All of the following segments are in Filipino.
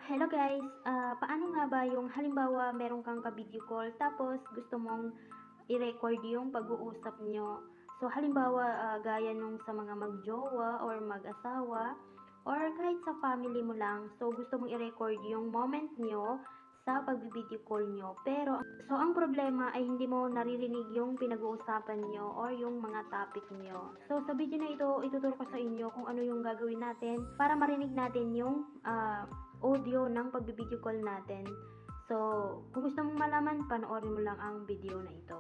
Hello guys, paano nga ba yung halimbawa meron kang ka-video call tapos gusto mong i-record yung pag-uusap nyo. So halimbawa gaya nung sa mga magjowa or mag-asawa or kahit sa family mo lang. So gusto mong i-record yung moment nyo sa pag-video call nyo. Pero so ang problema ay hindi mo naririnig yung pinag-uusapan nyo or yung mga topic nyo. So sa video na ito, ituturo ko sa inyo kung ano yung gagawin natin para marinig natin yung audio ng pag-video call natin. So, kung gusto mong malaman, panoorin mo lang ang video na ito.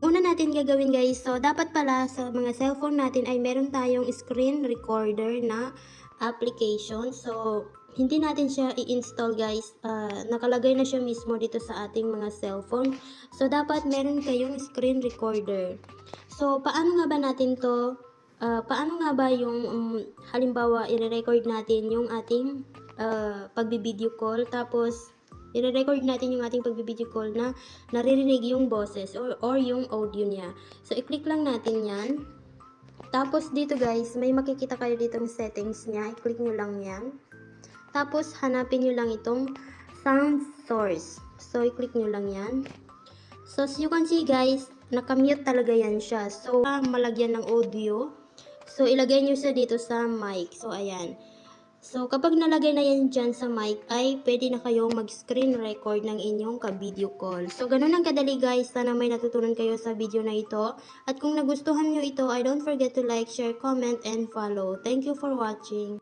Una natin gagawin guys, so dapat pala sa mga cellphone natin ay meron tayong screen recorder na application. So, hindi natin siya i-install guys. Nakalagay na siya mismo dito sa ating mga cellphone. So, dapat meron kayong screen recorder. So, paano nga ba natin to? Paano nga ba yung halimbawa i-record natin yung ating pagbi-video call, tapos i-record natin yung ating pagbi-video call na naririnig yung boses or yung audio niya. So, i-click lang natin yan. Tapos dito guys, may makikita kayo ditong settings niya. I-click nyo lang yan. Tapos hanapin nyo lang itong sound source. So, i-click nyo lang yan. So, as you can see guys, nakamute talaga yan siya. So, malagyan ng audio. So, ilagay nyo siya dito sa mic. So, ayan. So, kapag nalagay na yan dyan sa mic, ay pwede na kayong mag-screen record ng inyong ka-video call. So, ganun ang kadali guys. Sana may natutunan kayo sa video na ito. At kung nagustuhan nyo ito, ay don't forget to like, share, comment, and follow. Thank you for watching.